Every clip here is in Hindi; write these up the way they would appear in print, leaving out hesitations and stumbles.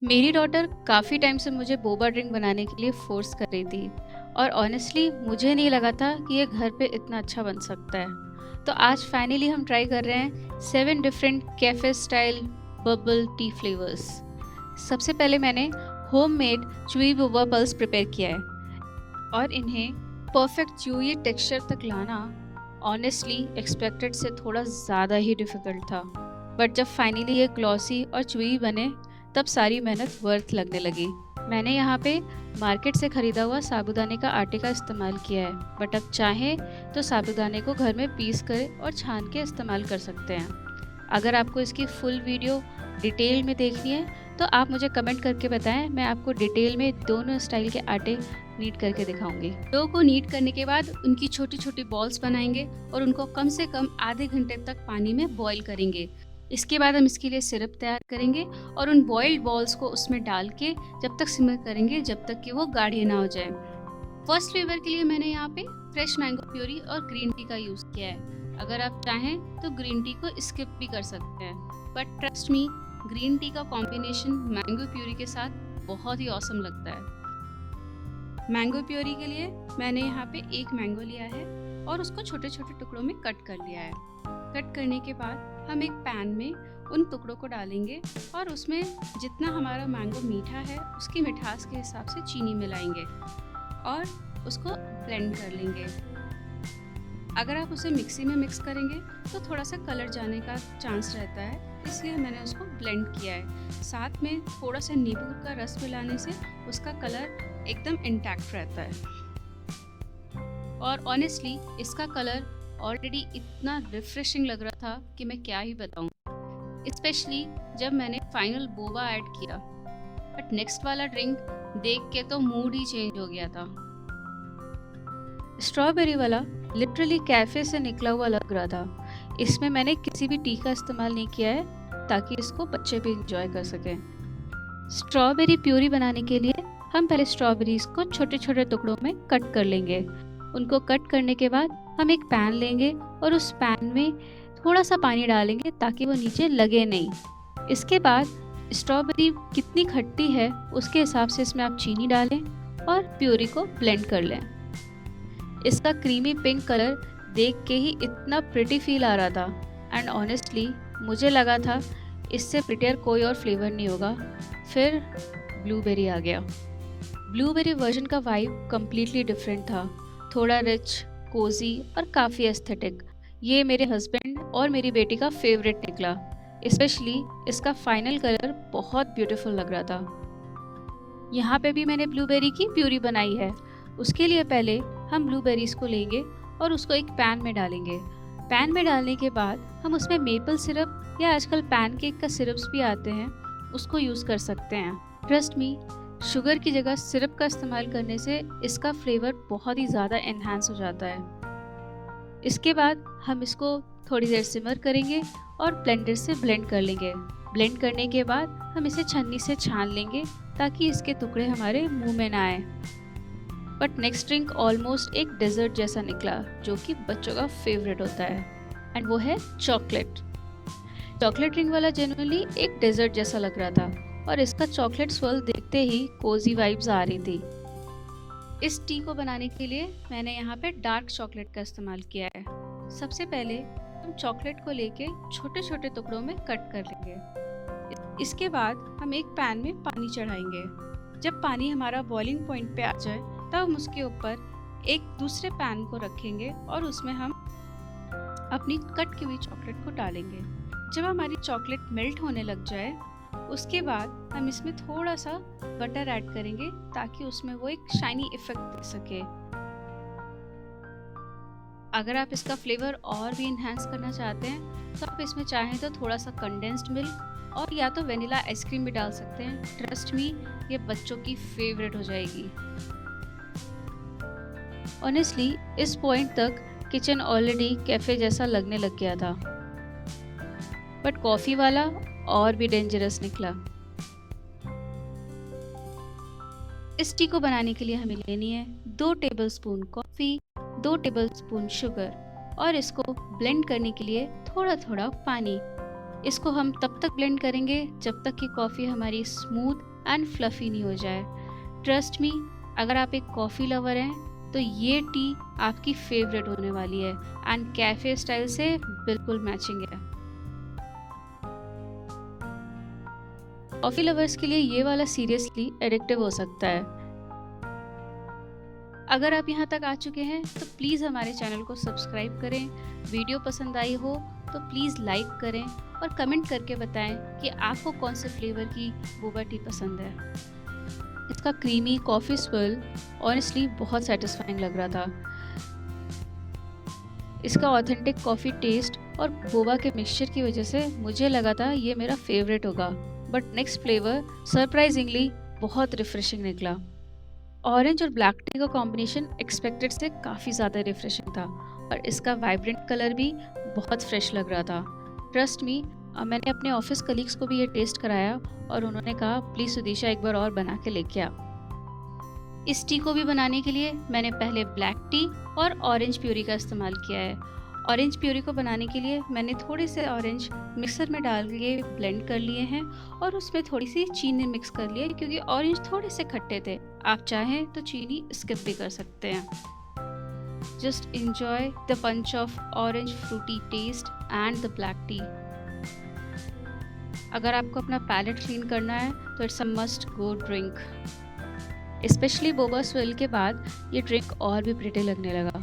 मेरी डॉटर काफ़ी टाइम से मुझे बोबा ड्रिंक बनाने के लिए फ़ोर्स कर रही थी और ऑनेस्टली मुझे नहीं लगा था कि ये घर पे इतना अच्छा बन सकता है। तो आज फाइनली हम ट्राई कर रहे हैं 7 different cafe style bubble tea flavours. सबसे पहले मैंने homemade chewy Boba pulse prepare किया है और इन्हें परफेक्ट च्यूई टेक्सचर तक लाना ऑनेस्टली एक्सपेक्टेड से थोड़ा ज़्यादा ही डिफ़िकल्ट था। बट जब फाइनली ये ग्लॉसी और च्यूई बने तब सारी मेहनत वर्थ लगने लगी। मैंने यहाँ पे मार्केट से ख़रीदा हुआ साबूदाने का आटे का इस्तेमाल किया है, बट अब चाहें तो साबूदाने को घर में पीस कर और छान के इस्तेमाल कर सकते हैं। अगर आपको इसकी फुल वीडियो डिटेल में देखनी है तो आप मुझे कमेंट करके बताएं, मैं आपको डिटेल में दोनों स्टाइल के आटे नीट करके दिखाऊंगी। डो को नीट करने के बाद उनकी छोटी छोटी बॉल्स बनाएंगे और उनको कम से कम आधे घंटे तक पानी में बॉईल करेंगे। इसके बाद हम इसके लिए सिरप तैयार करेंगे और उन बॉइल्ड बॉल्स को उसमें डाल के जब तक सिमर करेंगे जब तक कि वो गाढ़े ना हो जाए। फर्स्ट फ्लेवर के लिए मैंने यहाँ पे फ्रेश मैंगो प्यूरी और ग्रीन टी का यूज़ किया है। अगर आप चाहें तो ग्रीन टी को स्किप भी कर सकते हैं, but trust me, green tea का कॉम्बिनेशन मैंगो प्यूरी के साथ बहुत ही ऑसम लगता है। मैंगो प्यूरी के लिए मैंने यहाँ पे एक मैंगो लिया है और उसको छोटे छोटे टुकड़ों में कट कर लिया है। कट करने के बाद हम एक पैन में उन टुकड़ों को डालेंगे और उसमें जितना हमारा मैंगो मीठा है उसकी मिठास के हिसाब से चीनी मिलाएंगे और उसको ब्लेंड कर लेंगे। अगर आप उसे मिक्सी में मिक्स करेंगे तो थोड़ा सा कलर जाने का चांस रहता है, इसलिए मैंने उसको ब्लेंड किया है। साथ में थोड़ा सा नींबू का रस मिलाने से उसका कलर एकदम इंटैक्ट रहता है। और ऑनेस्टली इसका कलर ऑलरेडी इतना रिफ्रेशिंग लग रहा था कि मैं क्या ही बताऊं, स्पेशली जब मैंने फाइनल बोबा ऐड किया। बट नेक्स्ट वाला ड्रिंक देख के तो मूड ही चेंज हो गया था। स्ट्रॉबेरी वाला लिटरली कैफ़े से निकला हुआ लग रहा था। इसमें मैंने किसी भी टी का इस्तेमाल नहीं किया है ताकि इसको बच्चे भी इंजॉय कर सकें। स्ट्रॉबेरी प्यूरी बनाने के लिए हम पहले स्ट्रॉबेरीज को छोटे छोटे टुकड़ों में कट कर लेंगे। उनको कट करने के बाद हम एक पैन लेंगे और उस पैन में थोड़ा सा पानी डालेंगे ताकि वो नीचे लगे नहीं। इसके बाद स्ट्रॉबेरी कितनी खट्टी है उसके हिसाब से इसमें आप चीनी डालें और प्यूरी को ब्लेंड कर लें। इसका क्रीमी पिंक कलर देख के ही इतना प्रिटी फील आ रहा था एंड ऑनेस्टली मुझे लगा था इससे प्रिटियर कोई और फ्लेवर नहीं होगा। फिर ब्लूबेरी आ गया। ब्लूबेरी वर्जन का वाइब कम्प्लीटली डिफरेंट था, थोड़ा रिच, कोजी और काफ़ी एस्थेटिक। ये मेरे हस्बैंड और मेरी बेटी का फेवरेट निकला, स्पेशली इसका फाइनल कलर बहुत ब्यूटीफुल लग रहा था। यहाँ पे भी मैंने ब्लूबेरी की प्यूरी बनाई है। उसके लिए पहले हम ब्लूबेरीज को लेंगे और उसको एक पैन में डालेंगे। पैन में डालने के बाद हम उसमें मेपल सिरप या आजकल पैनकेक का सिरप्स भी आते हैं, उसको यूज़ कर सकते हैं। ट्रस्ट मी, शुगर की जगह सिरप का इस्तेमाल करने से इसका फ्लेवर बहुत ही ज़्यादा एनहांस हो जाता है। इसके बाद हम इसको थोड़ी देर सिमर करेंगे और ब्लेंडर से ब्लेंड कर लेंगे। ब्लेंड करने के बाद हम इसे छन्नी से छान लेंगे ताकि इसके टुकड़े हमारे मुंह में ना आए। बट नेक्स्ट ड्रिंक ऑलमोस्ट एक डेजर्ट जैसा निकला जो कि बच्चों का फेवरेट होता है एंड वो है चॉकलेट। चॉकलेट ड्रिंक वाला जेन्युइनली एक डेजर्ट जैसा लग रहा था और इसका चॉकलेट स्वर्ल देखते ही कोजी वाइब्स आ रही थी। इस टी को बनाने के लिए मैंने यहाँ पे डार्क चॉकलेट का इस्तेमाल किया है। सबसे पहले हम चॉकलेट को लेके छोटे छोटे टुकड़ों में कट कर लेंगे। इसके बाद हम एक पैन में पानी चढ़ाएंगे। जब पानी हमारा बॉइलिंग पॉइंट पे आ जाए तब हम उसके ऊपर एक दूसरे पैन को रखेंगे और उसमें हम अपनी कट की हुई चॉकलेट को डालेंगे। जब हमारी चॉकलेट मेल्ट होने लग जाए उसके बाद हम इसमें थोड़ा सा बटर ऐड करेंगे ताकि उसमें वो एक शाइनी इफेक्ट दे सके। अगर आप इसका फ्लेवर और भी इन्हांस करना चाहते हैं तो आप इसमें चाहें तो थोड़ा सा कंडेंस्ड मिल्क और या तो वेनिला आइसक्रीम भी डाल सकते हैं। ट्रस्ट मी, ये बच्चों की फेवरेट हो जाएगी। ऑनेस्टली इस पॉइंट तक किचन ऑलरेडी कैफ़े जैसा लगने लग गया था, बट कॉफ़ी वाला और भी डेंजरस निकला। इस टी को बनाने के लिए हमें लेनी है 2 टेबलस्पून कॉफ़ी, 2 टेबलस्पून शुगर और इसको ब्लेंड करने के लिए थोड़ा थोड़ा पानी। इसको हम तब तक ब्लेंड करेंगे जब तक कि कॉफ़ी हमारी स्मूथ एंड फ्लफी नहीं हो जाए। ट्रस्ट मी, अगर आप एक कॉफ़ी लवर हैं तो ये टी आपकी फेवरेट होने वाली है एंड कैफ़े स्टाइल से बिल्कुल मैचिंग है। कॉफ़ी लवर्स के लिए ये वाला सीरियसली एडिक्टिव हो सकता है। अगर आप यहाँ तक आ चुके हैं तो प्लीज़ हमारे चैनल को सब्सक्राइब करें। वीडियो पसंद आई हो तो प्लीज़ लाइक करें और कमेंट करके बताएं कि आपको कौन से फ्लेवर की बोबा टी पसंद है। इसका क्रीमी कॉफ़ी स्विल ऑनेस्टली बहुत सेटिस्फाइंग लग रहा था। इसका ऑथेंटिक कॉफ़ी टेस्ट और बोबा के मिक्सचर की वजह से मुझे लगा था ये मेरा फेवरेट होगा, बट नेक्स्ट फ्लेवर सरप्राइजिंगली बहुत रिफ्रेशिंग निकला। ऑरेंज और ब्लैक टी का कॉम्बिनेशन एक्सपेक्टेड से काफ़ी ज़्यादा रिफ्रेशिंग था और इसका वाइब्रेंट कलर भी बहुत फ्रेश लग रहा था। ट्रस्ट मी, मैंने अपने ऑफिस कलीग्स को भी ये टेस्ट कराया और उन्होंने कहा प्लीज़ सुदिशा एक बार और बना के लेके आ। इस टी को भी बनाने के लिए मैंने पहले ब्लैक टी और ऑरेंज प्यूरी का इस्तेमाल किया है। ऑरेंज प्यूरी को बनाने के लिए मैंने थोड़े से ऑरेंज मिक्सर में डाल के ब्लेंड कर लिए हैं और उसमें थोड़ी सी चीनी मिक्स कर लिए क्योंकि ऑरेंज थोड़े से खट्टे थे। आप चाहें तो चीनी स्किप भी कर सकते हैं। Just enjoy the punch of orange fruity taste and the black tea. अगर आपको अपना पैलेट क्लीन करना है तो it's a must go drink. Specially Boba swirl के बाद ये ड्रिंक और भी प्रिटी लगने लगा,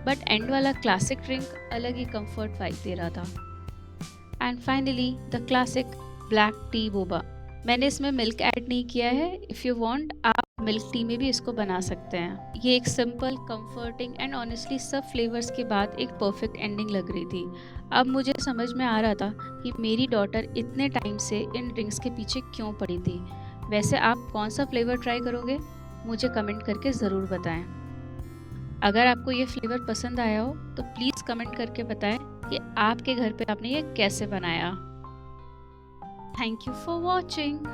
बट एंड वाला क्लासिक ड्रिंक अलग ही कंफर्ट वाइब दे रहा था। And finally the classic black T Boba. मैंने इसमें मिल्क ऐड नहीं किया है। इफ़ यू वांट आप मिल्क टी में भी इसको बना सकते हैं। ये एक सिंपल, कंफर्टिंग एंड ऑनेस्टली सब फ्लेवर्स के बाद एक परफेक्ट एंडिंग लग रही थी। अब मुझे समझ में आ रहा था कि मेरी डॉटर इतने टाइम से इन ड्रिंक्स के पीछे क्यों पड़ी थी। वैसे आप कौन सा फ्लेवर ट्राई करोगे? मुझे कमेंट करके ज़रूर बताएं। अगर आपको ये फ्लेवर पसंद आया हो तो प्लीज़ कमेंट करके बताएं कि आपके घर पे आपने ये कैसे बनाया। Thank you for watching.